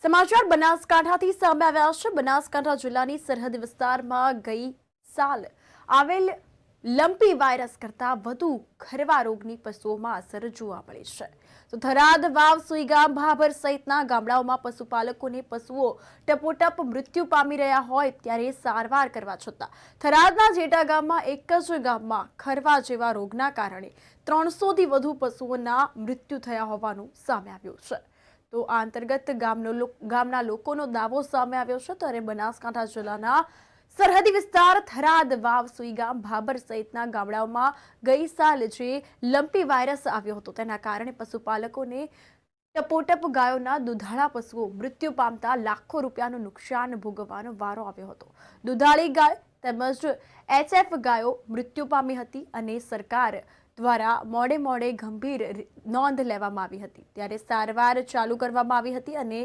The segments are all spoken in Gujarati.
સમાચાર બનાસકાંઠાથી સામે આવ્યા છે। બનાસકાંઠા જિલ્લાની સરહદ વિસ્તારમાં ગઈ સાલ આવેલ લંપી વાયરસ કરતા વધુ ખરવા રોગની પશુઓમાં અસર જોવા મળી છે। તો થરાદ, વાવ, સુઈગામ, ભાભર સહિતના ગામડાઓમાં પશુપાલકોને પશુઓ ટપોટપ મૃત્યુ પામી રહ્યા હોય ત્યારે સારવાર કરવા છતાં થરાદના જેટા ગામમાં એક જ ગામમાં ખરવા જેવા રોગના કારણે 300થી વધુ પશુઓના મૃત્યુ થયા હોવાનું સામે આવ્યું છે। તો આ અંતર્ગત ગામના લોકોનો દાવો સામે આવ્યો છે। ત્યારે બનાસકાંઠા જિલ્લાના સરહદી વિસ્તાર થરાદ, વાવ, સુઈગામ, ભાભર સહિતના ગામડાઓમાં ગઈ સાલ જે લંપી વાયરસ આવ્યો હતો તેના કારણે પશુપાલકોને ટપોટપ ગાયોના દુધાળા પશુઓ મૃત્યુ પામતા લાખો રૂપિયાનું નુકસાન ભોગવવાનો વારો આવ્યો હતો। દુધાળી ગાય તેમજ HF ગાયો મૃત્યુ પામી હતી અને સરકાર દ્વારા મોડે ગંભીર નોંધ લેવામાં આવી હતી ત્યારે સારવાર ચાલુ કરવામાં આવી હતી અને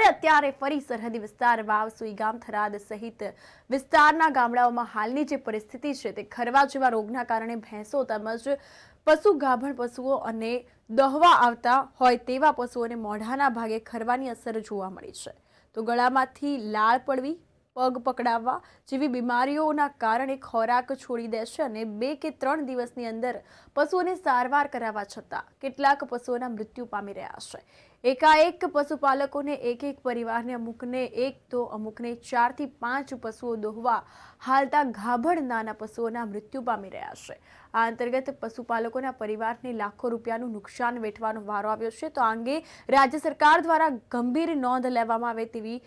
અત્યારે ફરી સરહદી વિસ્તાર વાવ, સુઈગામ, થરાદ સહિત વિસ્તારના ગામડાઓમાં હાલની જે પરિસ્થિતિ છે તે ખરવા જેવા રોગના કારણે ભેંસો તેમજ પશુ ગાભણ પશુઓ અને દોહવા આવતા હોય તેવા પશુઓને મોઢાના ભાગે ખરવાની અસર જોવા મળી છે। તો ગળામાંથી લાળ પડવી, પગ પકડાવવા જેવી બીમારીઓના કારણે ખોરાક છોડી દે છે અને 2 કે 3 દિવસની અંદર પશુઓને સારવાર કરાવવા છતાં કેટલાક પશુઓના મૃત્યુ પામી રહ્યા છે। એકાએક પશુપાલકોને એક પરિવારને અમુકને 4 થી 5 પશુઓ દોહવા હાલતા ગાભણ નાના પશુઓના મૃત્યુ પામી રહ્યા છે। આ અંતર્ગત પશુપાલકોના પરિવારને લાખો રૂપિયાનું નુકસાન વેઠવાનો વારો આવ્યો છે। તો આ અંગે રાજ્ય સરકાર દ્વારા ગંભીર નોંધ લેવામાં આવે તેવી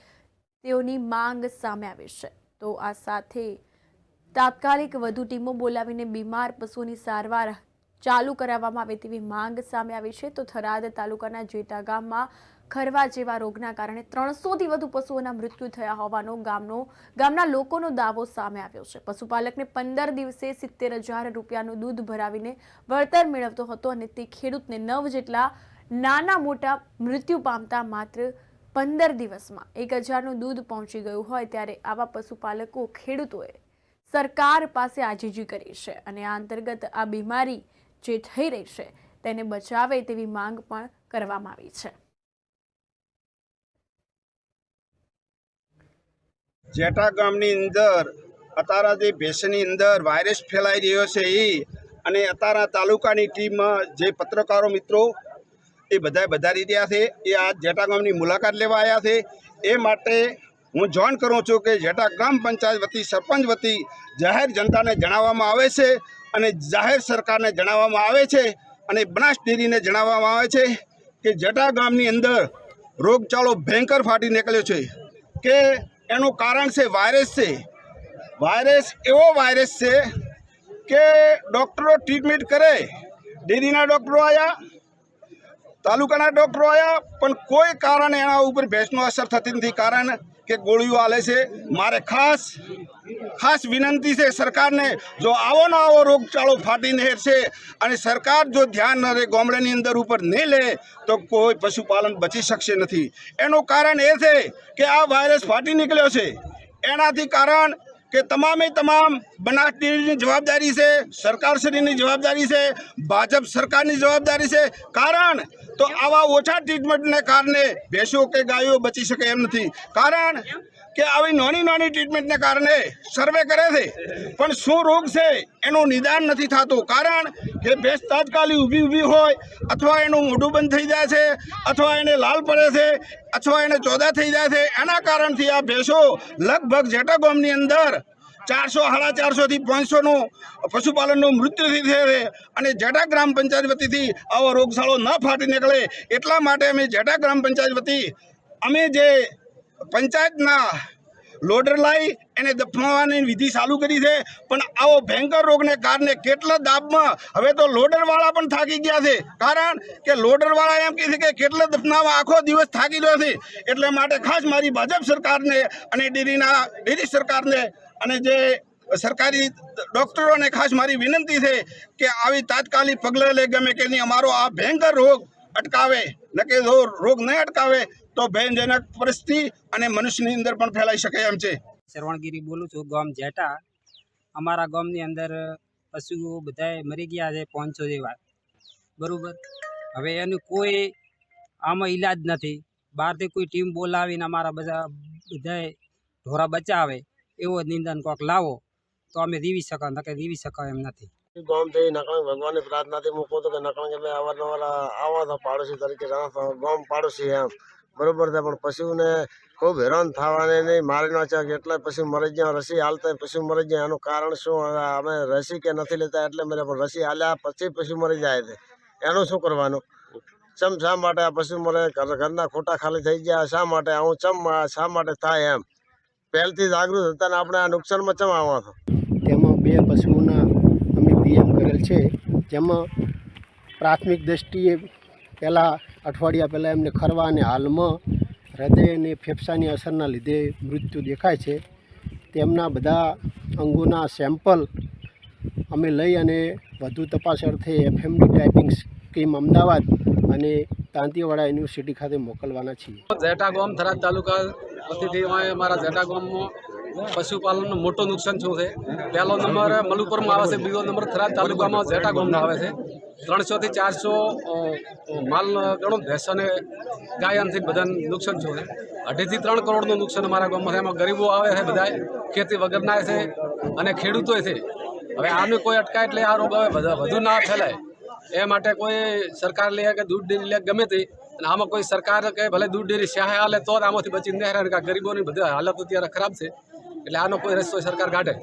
તેઓની માંગ સામે આવી છે। તો આ સાથે તાત્કાલિક વધુ ટીમો બોલાવીને બીમાર પશુઓની સારવાર ચાલુ કરાવવામાં આવે તેવી માંગ સામે આવી છે। તો થરાદ તાલુકાના જેટા ગામમાં ખરવા જેવા રોગના કારણે 300થી વધુ પશુઓના મૃત્યુ થયા હોવાનો ગામના લોકોનો દાવો સામે આવ્યો છે। પશુપાલકને 15 દિવસે 70,000 રૂપિયાનું દૂધ ભરાવીને વળતર મેળવતો હતો અને તે ખેડૂતને 9 જેટલા નાના મોટા મૃત્યુ પામતા માત્ર 15 દિવસમાં 1,000નું દૂધ પહોંચી ગયું હોય ત્યારે આવા પશુપાલકો ખેડૂતોએ સરકાર પાસે આજીજી કરી છે અને આ અંતર્ગત આ બીમારી જે થઈ રહી છે તેને બચાવે તેવી માંગ પણ કરવામાં આવી છે। જેટા ગામની અંદર અત્યારે જે ભેંસની અંદર વાયરસ ફેલાઈ રહ્યો છે અને અત્યારે તાલુકાની ટીમમાં જે પત્રકારો મિત્રો એ બધા વધારી રહ્યા છે એ આ જેટા ગામની મુલાકાત લેવા આવ્યા છે। એ માટે હું જાણ કરું છું કે જેટા ગ્રામ પંચાયત વતી, સરપંચ વતી જાહેર જનતાને જણાવવામાં આવે છે અને જાહેર સરકારને જણાવવામાં આવે છે અને બનાસ ડેરીને જણાવવામાં આવે છે કે જેટા ગામની અંદર રોગચાળો ભયંકર ફાટી નીકળ્યો છે કે એનું કારણ છે વાયરસ છે। વાયરસ એવો વાયરસ છે કે ડૉક્ટરો ટ્રીટમેન્ટ કરે, ડેરીના ડૉક્ટરો આવ્યા, તાલુકાના ડૉક્ટરો આવ્યા, પણ કોઈ કારણ એના ઉપર ભેંસનો અસર થતી નથી કારણ કે ગોળીઓ આલે છે। મારે ખાસ વિનંતી છે સરકારને, જો આવો રોગચાળો ફાટી નીકળશે અને સરકાર જો ધ્યાન ન રહે, ગામડાની અંદર ઉપર નહીં લે તો કોઈ પશુપાલન બચી શકશે નથી। એનું કારણ એ છે કે આ વાયરસ ફાટી નીકળ્યો છે। એનાથી કારણ કે તમામ બનાસ ડેરીની જવાબદારી છે, સરકારશ્રીની જવાબદારી છે, ભાજપ સરકારની જવાબદારી છે। કારણ તો આવા ઓછા ટ્રીટમેન્ટને કારણે ભેંસો કે ગાયો બચી શકે એમ નથી। કારણ કે આવી નાની ટ્રીટમેન્ટને કારણે સર્વે કરે છે પણ શું રોગ છે એનું નિદાન નથી થતું। કારણ કે ભેંસ તાત્કાલિક ઊભી હોય અથવા એનું મોઢું બંધ થઈ જાય છે અથવા એને લાલ પડે છે અથવા એને ચોદા થઈ જાય છે। એના કારણથી આ ભેંસો લગભગ જેટા ગામની અંદર 400, 450 થી 500નું પશુપાલનનું મૃત્યુ થઈ છે અને જેટા ગ્રામ પંચાયત વતીથી આવો રોગચાળો ન ફાટી નીકળે એટલા માટે અમે જેટા ગ્રામ પંચાયત વતી અમે જે પંચાયતના લોડર લાવી એને દફનાવવાની વિધિ ચાલુ કરી છે। પણ આવો ભયંકર રોગને કારણે કેટલા દાબમાં હવે તો લોડરવાળા પણ થાકી ગયા છે। કારણ કે લોડરવાળા એમ કહે છે કે કેટલા દફનાવવા, આખો દિવસ થાકી ગયો છે। એટલે માટે ખાસ મારી ભાજપ સરકારને અને ડેરી સરકારને અને જે સરકારી ડૉક્ટરોને ખાસ મારી વિનંતી છે કે આવી તાત્કાલિક પગલાં લે, ગમે કે નહીં અમારો આ ભયંકર રોગ અટકાવે, ન કે જો રોગ નહીં અટકાવે તો ભયજનક પરિસ્થિતિ અને મનુષ્યની અંદર પણ ફેલાઈ શકે એમ છે। શરવણગીરી બોલું છું, ગામ જેટા। અમારા ગામની અંદર પશુઓ બધાએ મરી ગયા છે 500 જેવા, બરાબર। હવે એનું કોઈ આમાં ઈલાજ નથી। બહારથી કોઈ ટીમ બોલાવીને અમારા બધાય ઢોરા બચાવે એવો નિંદન કોક લાવો તો અમે જીવી શકો નકે જીવી શકો એમ નથી. ગામથી નકળંગ ભગવાનની પ્રાર્થનાથી હું કહું તો કે નકળંગ અમે અવારનવાર આવા હતા પાડોશી તરીકે ગામ પાડોશી એમ બરોબર છે, પણ પશુને ખૂબ હેરાન થવાને નહીં મારી નાખ્યા કેટલાય પશુ મરી ગયા, રસી હાલતા પશુ મરી જાય. એનું કારણ શું? અમે રસી કે નથી લેતા એટલે મને, પણ રસી હાલ્યા પછી પશુ મરી જાય છે, એનું શું કરવાનું? શા માટે આ પશુ મરે? ઘરના ખોટા ખાલી થઈ ગયા શા માટે? આવું શા માટે થાય એમ પહેલથી જાગૃત હતા ને આપણે આ નુકસાનમાં ચમ આવવા હતો. તેમાં 2 પશુઓના અમે પીએમ કરેલ છે, જેમાં પ્રાથમિક દ્રષ્ટિએ પહેલાં અઠવાડિયા પહેલાં એમને ખરવા અને હાલમાં હૃદય અને ફેફસાની અસરના લીધે મૃત્યુ દેખાય છે. તેમના બધા અંગોના સેમ્પલ અમે લઈ અને વધુ તપાસ અર્થે એફએમડી ટાઈપિંગ સ્કીમ અમદાવાદ અને તાંતીવાડા યુનિવર્સિટી ખાતે મોકલવાના છીએ. જેટા ગામ થરાદ તાલુકા વતીથી અમારા જેટા ગામમાં પશુપાલનનું મોટું નુકસાન થયું છે. પહેલો નંબર મલુપરમાં આવે છે, બીજો નંબર થરાદ તાલુકામાં જેટા ગામનો આવે છે. 300 થી 400 માલ ગણો ભેંસોને ગાયનથી બધાને નુકસાન થયું છે. 2.5 થી 3 કરોડનું નુકસાન અમારા ગામમાં છે. એમાં ગરીબો આવે છે, બધા ખેતી વગરના છે અને ખેડૂતો છે. હવે આનું કોઈ અટકાય એટલે આ રોગ હવે વધુ ના ફેલાય એ માટે કોઈ સરકાર લે કે દૂધ ડેરી લે ગમે તે, અને આમાં કોઈ સરકાર કે ભલે દૂધ ડેરી સહાય હાલે તો જ આમાંથી બચીને નહીં. ગરીબોની બધી હાલત અત્યારે ખરાબ છે, એટલે આનો કોઈ રસ્તો સરકાર કાઢે.